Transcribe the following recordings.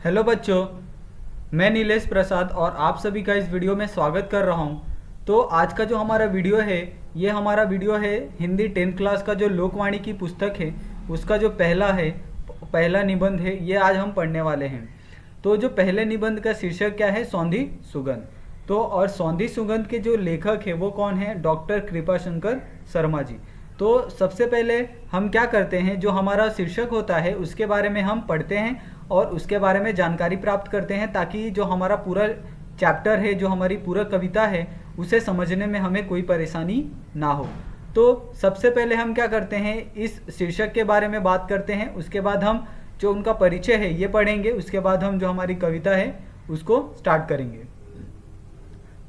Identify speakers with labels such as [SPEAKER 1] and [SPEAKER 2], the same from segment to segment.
[SPEAKER 1] Hello बच्चों, मैं नीलेश प्रसाद और आप सभी का इस वीडियो में स्वागत कर रहा हूं। तो आज का जो हमारा वीडियो है, ये हमारा वीडियो है हिंदी 10th क्लास का जो लोकवाणी की पुस्तक है उसका जो पहला निबंध है, ये आज हम पढ़ने वाले हैं। तो जो पहले निबंध का शीर्षक क्या है? सौंधी सुगंध। तो और सौंधी सुगंध के जो लेखक है वो कौन है? डॉक्टर कृपाशंकर शर्मा जी। तो सबसे पहले हम क्या करते हैं, जो हमारा शीर्षक होता है उसके बारे में हम पढ़ते हैं और उसके बारे में जानकारी प्राप्त करते हैं, ताकि जो हमारा पूरा चैप्टर है, जो हमारी पूरा कविता है, उसे समझने में हमें कोई परेशानी ना हो। तो सबसे पहले हम क्या करते हैं, इस शीर्षक के बारे में बात करते हैं। उसके बाद हम जो उनका परिचय है ये पढ़ेंगे। उसके बाद हम जो हमारी कविता है उसको स्टार्ट करेंगे।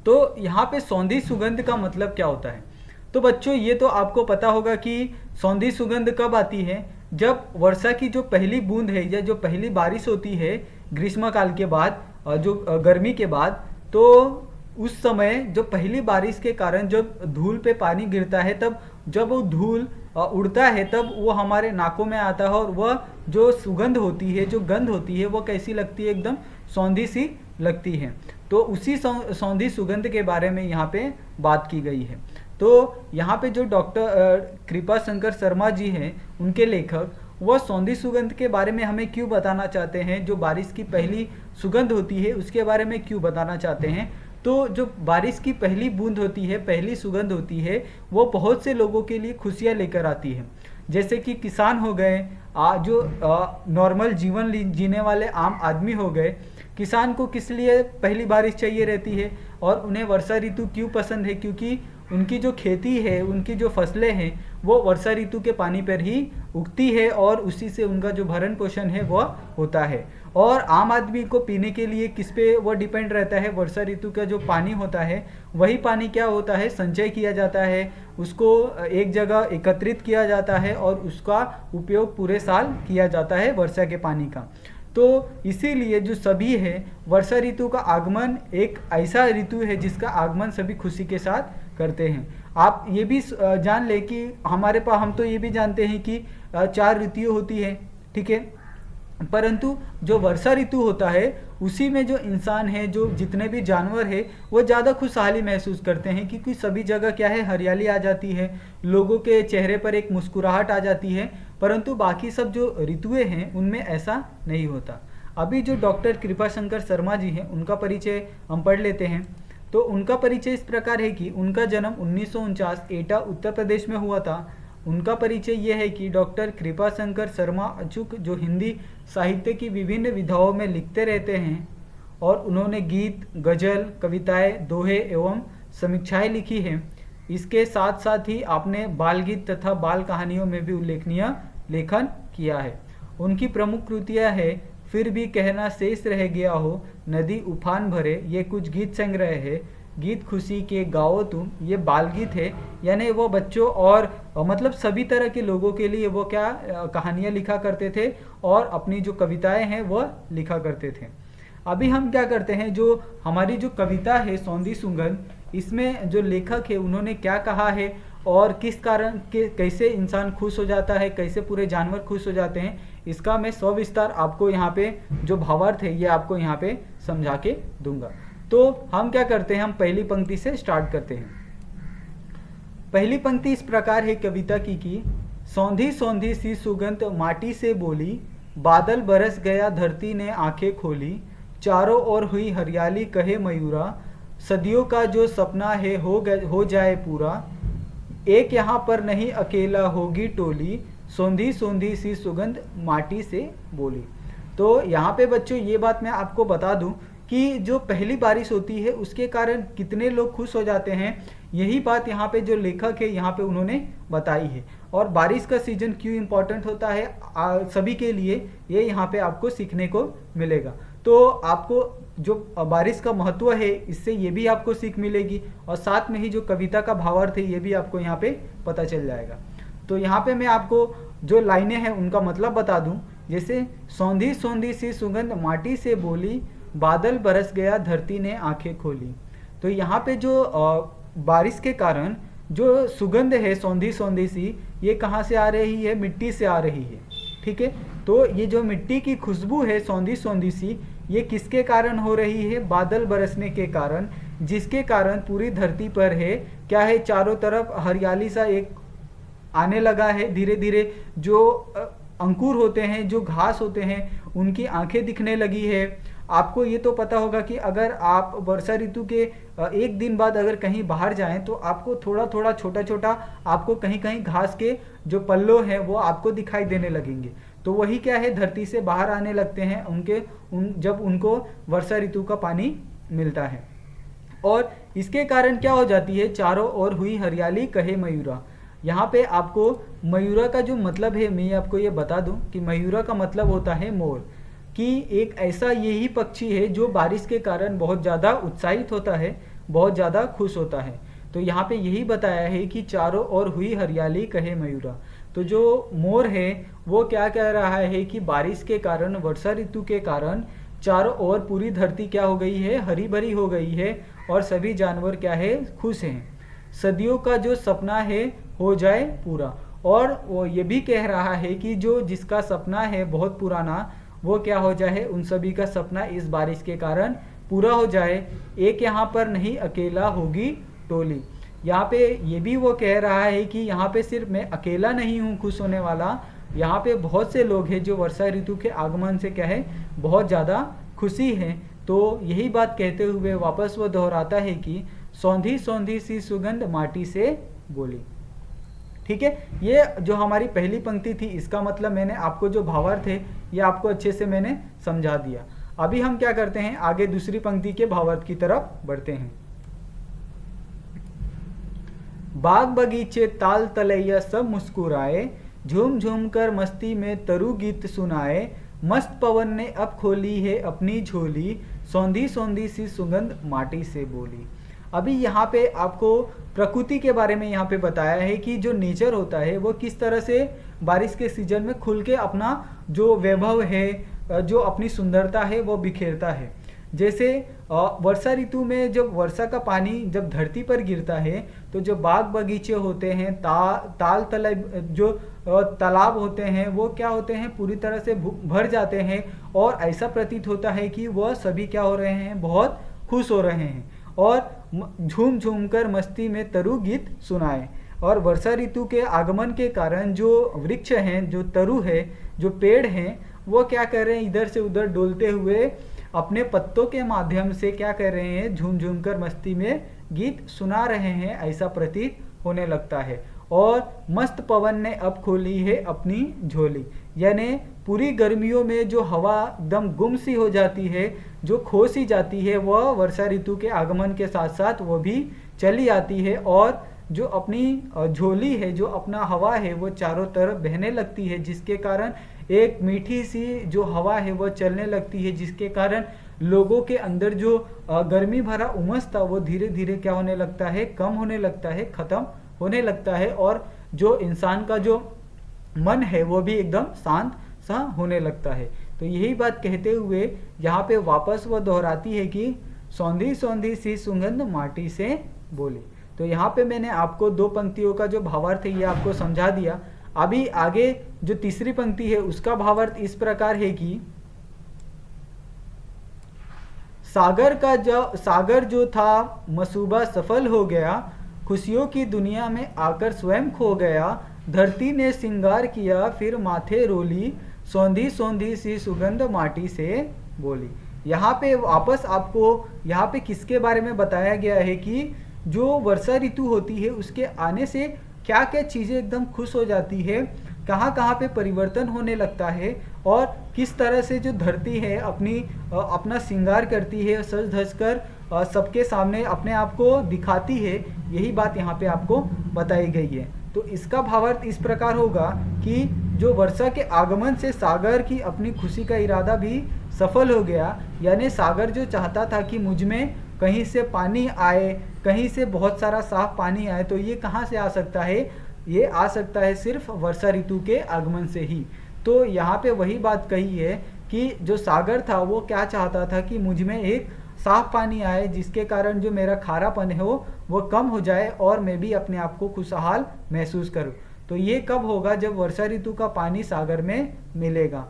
[SPEAKER 1] तो यहाँ पे सौंधी सुगंध का मतलब क्या होता है? तो बच्चों, ये तो आपको पता होगा कि सौंधी सुगंध कब आती है? जब वर्षा की जो पहली बूंद है या जो पहली बारिश होती है ग्रीष्म काल के बाद, जो गर्मी के बाद, तो उस समय जो पहली बारिश के कारण जब धूल पे पानी गिरता है, तब जब वो धूल उड़ता है तब वो हमारे नाकों में आता है, और वह जो सुगंध होती है, जो गंध होती है, वो कैसी लगती है? एकदम सौंधी सी लगती है। तो उसी सौंधी सुगंध के बारे में यहाँ पे बात की गई है। तो यहाँ पे जो डॉक्टर कृपाशंकर शर्मा जी हैं, उनके लेखक, वह सौंधी सुगंध के बारे में हमें क्यों बताना चाहते हैं? जो बारिश की पहली सुगंध होती है उसके बारे में क्यों बताना चाहते हैं? तो जो बारिश की पहली बूंद होती है, पहली सुगंध होती है, वो बहुत से लोगों के लिए खुशियाँ लेकर आती है। जैसे कि किसान हो गए, जो नॉर्मल जीवन जीने वाले आम आदमी हो गए। किसान को किस लिए पहली बारिश चाहिए रहती है और उन्हें वर्षा ऋतु क्यों पसंद है? क्योंकि उनकी जो खेती है, उनकी जो फसलें हैं, वो वर्षा ऋतु के पानी पर ही उगती है और उसी से उनका जो भरण पोषण है वह होता है। और आम आदमी को पीने के लिए किस पे वो डिपेंड रहता है? वर्षा ऋतु का जो पानी होता है, वही पानी क्या होता है? संचय किया जाता है, उसको एक जगह एकत्रित किया जाता है और उसका उपयोग पूरे साल किया जाता है वर्षा के पानी का। तो इसीलिए जो सभी है, वर्षा ऋतु का आगमन एक ऐसा ऋतु है जिसका आगमन सभी खुशी के साथ करते हैं। आप ये भी जान ले कि हमारे पास, हम तो ये भी जानते हैं कि 4 ऋतुएं होती है, ठीक है। परंतु जो वर्षा ऋतु होता है उसी में जो इंसान है, जो जितने भी जानवर है, वो ज़्यादा खुशहाली महसूस करते हैं, क्योंकि सभी जगह क्या है, हरियाली आ जाती है, लोगों के चेहरे पर एक मुस्कुराहट आ जाती है। परंतु बाकी सब जो ऋतुएं हैं उनमें ऐसा नहीं होता। अभी जो डॉक्टर कृपाशंकर शर्मा जी हैं, उनका परिचय हम पढ़ लेते हैं। तो उनका परिचय इस प्रकार है कि उनका जन्म 1949 एटा उत्तर प्रदेश में हुआ था। उनका परिचय ये है कि डॉक्टर कृपाशंकर शर्मा अचूक जो हिंदी साहित्य की विभिन्न विधाओं में लिखते रहते हैं, और उन्होंने गीत, गज़ल, कविताएं, दोहे एवं समीक्षाएं लिखी हैं। इसके साथ साथ ही आपने बाल गीत तथा बाल कहानियों में भी उल्लेखनीय लेखन किया है। उनकी प्रमुख कृतियाँ हैं फिर भी कहना शेष रह गया हो, नदी उफान भरे, ये कुछ गीत संग्रह है, गीत खुशी के गाओ तुम, ये बाल गीत है। यानी वो बच्चों और मतलब सभी तरह के लोगों के लिए वो क्या कहानियाँ लिखा करते थे और अपनी जो कविताएं हैं वह लिखा करते थे। अभी हम क्या करते हैं, जो हमारी जो कविता है सौंधी सुगंध, इसमें जो लेखक है उन्होंने क्या कहा है और किस कारण के कैसे इंसान खुश हो जाता है, कैसे पूरे जानवर खुश हो जाते हैं, इसका मैं सविस्तार आपको यहाँ पे जो भावार्थ है ये आपको यहाँ पे समझा के दूंगा। तो हम क्या करते हैं, हम पहली पंक्ति से स्टार्ट करते हैं। पहली पंक्ति इस प्रकार है कविता की कि सौंधी सौंधी सी सुगंध माटी से बोली, बादल बरस गया धरती ने आंखें खोली, चारों ओर हुई हरियाली कहे मयूरा, सदियों का जो सपना है हो जाए पूरा, एक यहाँ पर नहीं अकेला होगी टोली, सौंधी सौंधी सी सुगंध माटी से बोली। तो यहाँ पे बच्चों ये बात मैं आपको बता दूं कि जो पहली बारिश होती है उसके कारण कितने लोग खुश हो जाते हैं, यही बात यहाँ पे जो लेखक है यहाँ पे उन्होंने बताई है। और बारिश का सीजन क्यों इम्पोर्टेंट होता है सभी के लिए, ये यहाँ पे आपको सीखने को मिलेगा। तो आपको जो बारिश का महत्व है इससे ये भी आपको सीख मिलेगी, और साथ में ही जो कविता का भावार्थ है ये भी आपको यहाँ पे पता चल जाएगा। तो यहाँ पे मैं आपको जो लाइनें हैं उनका मतलब बता दूं। जैसे सौंधी सौंधी सी सुगंध माटी से बोली, बादल बरस गया धरती ने आंखें खोली। तो यहाँ पे जो बारिश के कारण जो सुगंध है सौंधी सौंधी सी, ये कहाँ से आ रही है? मिट्टी से आ रही है, ठीक है। तो ये जो मिट्टी की खुशबू है सौंधी सौंधी सी, ये किसके कारण हो रही है? बादल बरसने के कारण, जिसके कारण पूरी धरती पर है क्या है, चारों तरफ हरियाली सा एक आने लगा है। धीरे धीरे जो अंकुर होते हैं, जो घास होते हैं, उनकी आंखें दिखने लगी है। आपको ये तो पता होगा कि अगर आप वर्षा ऋतु के एक दिन बाद अगर कहीं बाहर जाएं तो आपको थोड़ा थोड़ा छोटा छोटा आपको कहीं कहीं घास के जो पल्लो हैं वो आपको दिखाई देने लगेंगे। तो वही क्या है, धरती से बाहर आने लगते हैं जब उनको वर्षा ऋतु का पानी मिलता है। और इसके कारण क्या हो जाती है, चारों ओर हुई हरियाली कहे मयूरा। यहाँ पे आपको मयूरा का जो मतलब है मैं आपको ये बता दूं कि मयूरा का मतलब होता है मोर, कि एक ऐसा यही पक्षी है जो बारिश के कारण बहुत ज़्यादा उत्साहित होता है, बहुत ज़्यादा खुश होता है। तो यहाँ पे यही बताया है कि चारों ओर हुई हरियाली कहे मयूरा। तो जो मोर है वो क्या कह रहा है कि बारिश के कारण, वर्षा ऋतु के कारण चारों ओर पूरी धरती क्या हो गई है, हरी भरी हो गई है और सभी जानवर क्या है, खुश हैं। सदियों का जो सपना है हो जाए पूरा। और वो ये भी कह रहा है कि जो जिसका सपना है बहुत पुराना, वो क्या हो जाए, उन सभी का सपना इस बारिश के कारण पूरा हो जाए। एक यहाँ पर नहीं अकेला होगी टोली। यहाँ पे ये भी वो कह रहा है कि यहाँ पे सिर्फ मैं अकेला नहीं हूँ खुश होने वाला, यहाँ पे बहुत से लोग हैं जो वर्षा ऋतु के आगमन से क्या है, बहुत ज़्यादा खुशी हैं। तो यही बात कहते हुए वापस वो दोहराता है कि सौंधी सौंधी सी सुगंध माटी से बोली। ठीक है, ये जो हमारी पहली पंक्ति थी इसका मतलब मैंने आपको जो भावार्थ है ये आपको अच्छे से मैंने समझा दिया। अभी हम क्या करते हैं, आगे दूसरी पंक्ति के भावार्थ की तरफ बढ़ते हैं। बाग बगीचे ताल तलैया सब मुस्कुराए, झूम झूम कर मस्ती में तरु गीत सुनाए, मस्त पवन ने अब खोली है अपनी झोली, सौंधी सौंधी सी सुगंध माटी से बोली। अभी यहाँ पे आपको प्रकृति के बारे में यहाँ पे बताया है कि जो नेचर होता है वो किस तरह से बारिश के सीजन में खुल के अपना जो वैभव है, जो अपनी सुंदरता है वो बिखेरता है। जैसे वर्षा ऋतु में जब वर्षा का पानी जब धरती पर गिरता है तो जो बाग बगीचे होते हैं, ताल तलब जो तालाब होते हैं वो क्या होते हैं, पूरी तरह से भर जाते हैं और ऐसा प्रतीत होता है कि वह सभी क्या हो रहे हैं, बहुत खुश हो रहे हैं और झूम झूम कर मस्ती में तरु गीत सुनाए। और वर्षा ऋतु के आगमन के कारण जो वृक्ष हैं, जो तरु है, जो पेड़ हैं, वो क्या कर रहे हैं, इधर से उधर डोलते हुए अपने पत्तों के माध्यम से क्या कर रहे हैं, झूम झूम कर मस्ती में गीत सुना रहे हैं, ऐसा प्रतीत होने लगता है। और मस्त पवन ने अब खोली है अपनी झोली, यानी पूरी गर्मियों में जो हवा एकदम गुम सी हो जाती है, जो खो सी जाती है, वह वर्षा ऋतु के आगमन के साथ साथ वो भी चली आती है और जो अपनी झोली है, जो अपना हवा है, वो चारों तरफ बहने लगती है, जिसके कारण एक मीठी सी जो हवा है वो चलने लगती है, जिसके कारण लोगों के अंदर जो गर्मी भरा उमस था वो धीरे धीरे क्या होने लगता है, कम होने लगता है, खत्म होने लगता है और जो इंसान का जो मन है वो भी एकदम शांत सा होने लगता है। तो यही बात कहते हुए यहाँ पे वापस वो दोहराती है कि सौंधी सौंधी सी सुगंध माटी से बोली। तो यहाँ पे मैंने आपको दो पंक्तियों का जो भावार्थ है ये आपको समझा दिया। अभी आगे जो तीसरी पंक्ति है उसका भावार्थ इस प्रकार है कि सागर जो था मसूबा सफल हो गया, खुशियों की दुनिया में आकर स्वयं खो गया, धरती ने श्रृंगार किया फिर माथे रोली, सौंधी सौंधी सी सुगंध माटी से बोली। यहाँ पे वापस आपको यहाँ पे किसके बारे में बताया गया है कि जो वर्षा ऋतु होती है उसके आने से क्या क्या चीज़ें एकदम खुश हो जाती है, कहाँ कहाँ पे परिवर्तन होने लगता है और किस तरह से जो धरती है अपना श्रृंगार करती है, सज धज कर सबके सामने अपने आप को दिखाती है। यही बात यहाँ पे आपको बताई गई है। तो इसका भावार्थ इस प्रकार होगा कि जो वर्षा के आगमन से सागर की अपनी खुशी का इरादा भी सफल हो गया, यानी सागर जो चाहता था कि मुझ में कहीं से पानी आए, कहीं से बहुत सारा साफ पानी आए, तो ये कहाँ से आ सकता है, ये आ सकता है सिर्फ वर्षा ऋतु के आगमन से ही। तो यहाँ पे वही बात कही है कि जो सागर था वो क्या चाहता था कि मुझ में एक साफ पानी आए, जिसके कारण जो मेरा खारापन है वो कम हो जाए और मैं भी अपने आप को खुशहाल महसूस करूं। तो ये कब होगा? जब वर्षा ऋतु का पानी सागर में मिलेगा।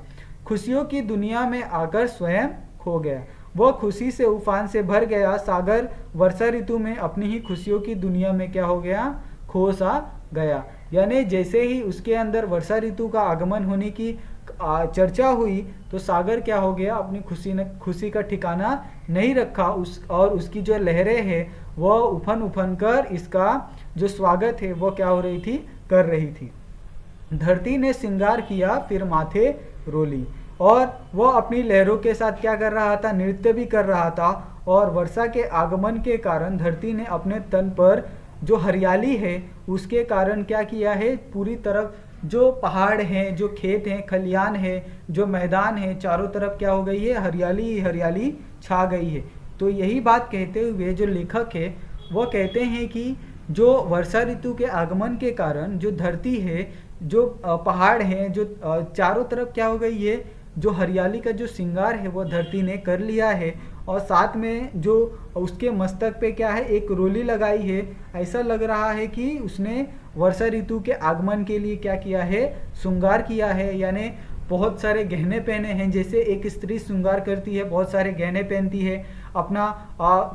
[SPEAKER 1] खुशियों की दुनिया में आकर स्वयं खो गया, वह खुशी से उफान से भर गया। सागर वर्षा ऋतु में अपनी ही खुशियों की दुनिया में क्या हो गया? खो सा गया। यानी जैसे ही उसके अंदर वर्षा ऋतु का आगमन होने की चर्चा हुई तो सागर क्या हो गया? अपनी खुशी का ठिकाना नहीं रखा और उसकी जो लहरें हैं वह उफन उफन कर इसका जो स्वागत है वो क्या हो रही थी? कर रही थी। धरती ने श्रृंगार किया फिर माथे रोली, और वह अपनी लहरों के साथ क्या कर रहा था? नृत्य भी कर रहा था। और वर्षा के आगमन के कारण धरती ने अपने तन पर जो हरियाली है उसके कारण क्या किया है? पूरी तरफ जो पहाड़ हैं, जो खेत हैं, खलियान है, जो मैदान है, चारों तरफ क्या हो गई है? हरियाली हरियाली छा गई है। तो यही बात कहते हुए जो लेखक है वह कहते हैं कि जो वर्षा ऋतु के आगमन के कारण जो धरती है, जो पहाड़ हैं, जो चारों तरफ क्या हो गई है? जो हरियाली का जो श्रृंगार है वो धरती ने कर लिया है। और साथ में जो उसके मस्तक पे क्या है? एक रोली लगाई है। ऐसा लग रहा है कि उसने वर्षा ऋतु के आगमन के लिए क्या किया है? श्रृंगार किया है। यानी बहुत सारे गहने पहने हैं। जैसे एक स्त्री श्रृंगार करती है, बहुत सारे गहने पहनती है, अपना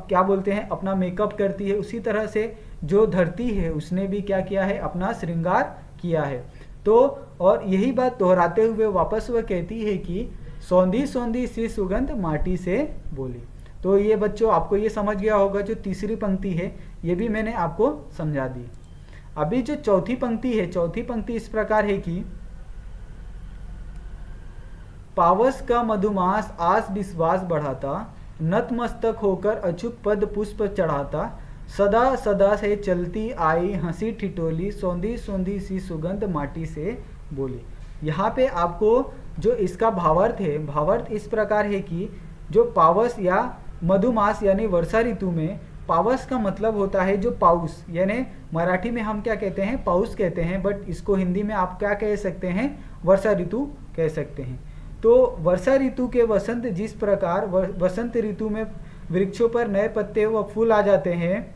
[SPEAKER 1] क्या बोलते हैं? अपना मेकअप करती है, उसी तरह से जो धरती है उसने भी क्या किया है? अपना श्रृंगार किया है। तो और यही बात दोहराते हुए वापस वह कहती है कि सौंधी सौंधी सी सुगंध माटी से बोली। तो ये बच्चों आपको ये समझ गया होगा। जो तीसरी पंक्ति है ये भी मैंने आपको समझा दी। अभी जो चौथी पंक्ति है, चौथी पंक्ति इस प्रकार है कि पावस का मधुमास आस विश्वास बढ़ाता, नतमस्तक होकर अचूक पद पुष्प चढ़ाता, सदा सदा से चलती आई हंसी ठिठोली, सौंधी सौंधी सी सुगंध माटी से बोली। यहाँ पे आपको जो इसका भावार्थ है, भावार्थ इस प्रकार है कि जो पावस या मधुमास यानी वर्षा ऋतु में पावस का मतलब होता है जो पाउस, यानी मराठी में हम क्या कहते हैं? पाउस कहते हैं, बट इसको हिंदी में आप क्या कह सकते हैं? वर्षा ऋतु कह सकते हैं। तो वर्षा ऋतु के वसंत जिस प्रकार वसंत ऋतु में वृक्षों पर नए पत्ते व फूल आ जाते हैं,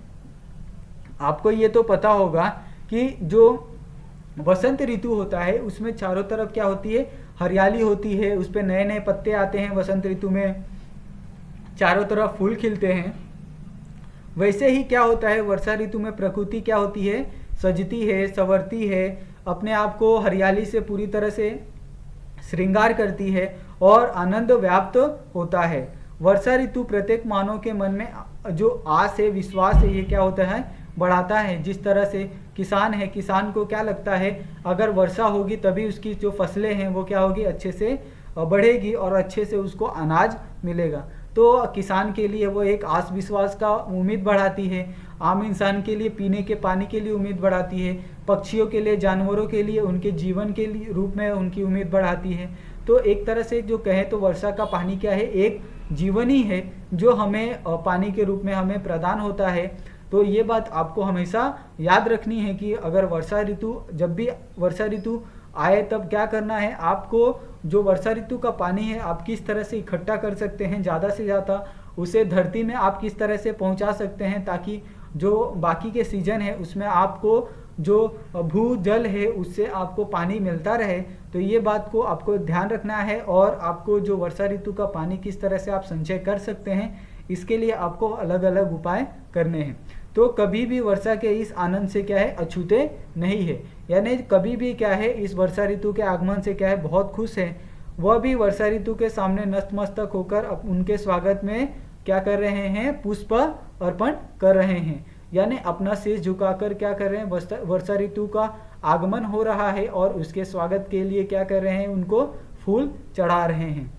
[SPEAKER 1] आपको ये तो पता होगा कि जो वसंत ऋतु होता है उसमें चारों तरफ क्या होती है? हरियाली होती है, उस पर नए नए पत्ते आते हैं। वसंत ऋतु में चारों तरफ फूल खिलते हैं। वैसे ही क्या होता है? वर्षा ऋतु में प्रकृति क्या होती है? सजती है, संवरती है, अपने आप को हरियाली से पूरी तरह से श्रृंगार करती है और आनंद व्याप्त होता है। वर्षा ऋतु प्रत्येक मानव के मन में जो आस है, विश्वास है, ये क्या होता है? बढ़ाता है। जिस तरह से किसान है, किसान को क्या लगता है? अगर वर्षा होगी तभी उसकी जो फसलें हैं वो क्या होगी? अच्छे से बढ़ेगी और अच्छे से उसको अनाज मिलेगा। तो किसान के लिए वो एक आस विश्वास का उम्मीद बढ़ाती है। आम इंसान के लिए पीने के पानी के लिए उम्मीद बढ़ाती है। पक्षियों के लिए, जानवरों के लिए उनके जीवन के लिए रूप में उनकी उम्मीद बढ़ाती है। तो एक तरह से जो कहें तो वर्षा का पानी क्या है? एक जीवन ही है जो हमें पानी के रूप में हमें प्रदान होता है। तो ये बात आपको हमेशा याद रखनी है कि अगर वर्षा ऋतु, जब भी वर्षा ऋतु आए तब क्या करना है आपको? जो वर्षा ऋतु का पानी है आप किस तरह से इकट्ठा कर सकते हैं, ज़्यादा से ज़्यादा उसे धरती में आप किस तरह से पहुंचा सकते हैं, ताकि जो बाकी के सीजन है उसमें आपको जो भूजल है उससे आपको पानी मिलता रहे। तो ये बात को आपको ध्यान रखना है। और आपको जो वर्षा ऋतु का पानी किस तरह से आप संचय कर सकते हैं, इसके लिए आपको अलग अलग उपाय करने हैं। तो कभी भी वर्षा के इस आनंद से क्या है? अछूते नहीं है। यानी कभी भी क्या है? इस वर्षा ऋतु के आगमन से क्या है? बहुत खुश है। वह भी वर्षा ऋतु के सामने नतमस्तक होकर उनके स्वागत में क्या कर रहे हैं? पुष्प अर्पण कर रहे हैं। यानी अपना शीश झुकाकर क्या कर रहे हैं? वर्षा ऋतु का आगमन हो रहा है और उसके स्वागत के लिए क्या कर रहे हैं? उनको फूल चढ़ा रहे हैं।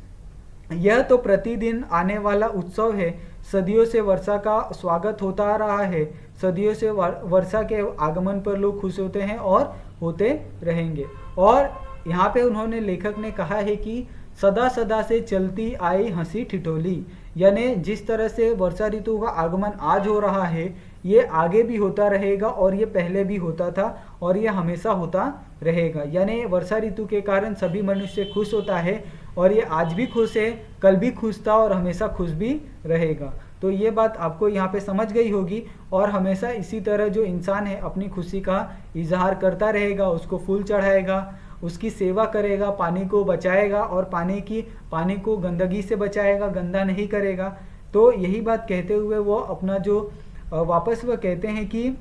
[SPEAKER 1] यह तो प्रतिदिन आने वाला उत्सव है। सदियों से वर्षा का स्वागत होता आ रहा है। सदियों से वर्षा के आगमन पर लोग खुश होते हैं और होते रहेंगे। और यहाँ पे उन्होंने, लेखक ने कहा है कि सदा सदा से चलती आई हंसी ठिठोली, यानी जिस तरह से वर्षा ऋतु का आगमन आज हो रहा है ये आगे भी होता रहेगा और ये पहले भी होता था और ये हमेशा होता रहेगा। यानी वर्षा ऋतु के कारण सभी मनुष्य खुश होता है और ये आज भी खुश है, कल भी खुश था और हमेशा खुश भी रहेगा। तो ये बात आपको यहाँ पे समझ गई होगी। और हमेशा इसी तरह जो इंसान है अपनी खुशी का इजहार करता रहेगा, उसको फूल चढ़ाएगा, उसकी सेवा करेगा, पानी को बचाएगा और पानी को गंदगी से बचाएगा, गंदा नहीं करेगा। तो यही बात कहते हुए वो अपना जो वापस वह कहते हैं कि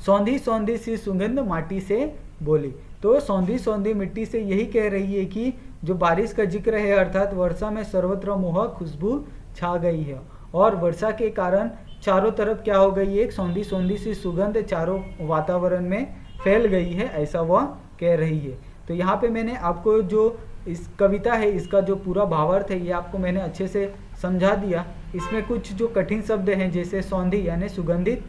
[SPEAKER 1] सौंधी सौंधी सी सुगंध माटी से बोली। तो सौंधी सौंधी मिट्टी से यही कह रही है कि जो बारिश का जिक्र है, अर्थात वर्षा में सर्वत्र मोहक खुशबू छा गई है और वर्षा के कारण चारों तरफ क्या हो गई है, एक सौंधी सौंधी सी सुगंध चारों वातावरण में फैल गई है, ऐसा वह कह रही है। तो यहाँ पे मैंने आपको जो इस कविता है इसका जो पूरा भावार्थ है ये आपको मैंने अच्छे से समझा दिया। इसमें कुछ जो कठिन शब्द हैं जैसे सौंधी यानी सुगंधित,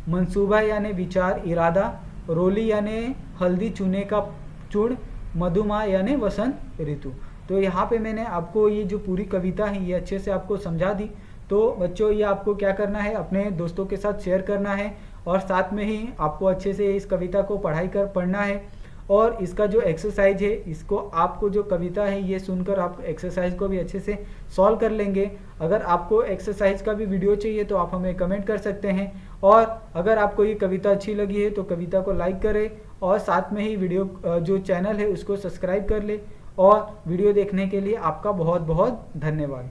[SPEAKER 1] मंसूबा यानी विचार इरादा, रोली यानी हल्दी चूने का चूर्ण, मधुमा यानी वसंत ऋतु। तो यहाँ पे मैंने आपको ये जो पूरी कविता है ये अच्छे से आपको समझा दी। तो बच्चों ये आपको क्या करना है, अपने दोस्तों के साथ शेयर करना है और साथ में ही आपको अच्छे से इस कविता को पढ़ना है। और इसका जो एक्सरसाइज है इसको आपको जो कविता है ये सुनकर आप एक्सरसाइज को भी अच्छे से सॉल्व कर लेंगे। अगर आपको एक्सरसाइज का भी वीडियो चाहिए तो आप हमें कमेंट कर सकते हैं। और अगर आपको ये कविता अच्छी लगी है तो कविता को लाइक करें और साथ में ही वीडियो जो चैनल है उसको सब्सक्राइब कर ले। और वीडियो देखने के लिए आपका बहुत बहुत धन्यवाद।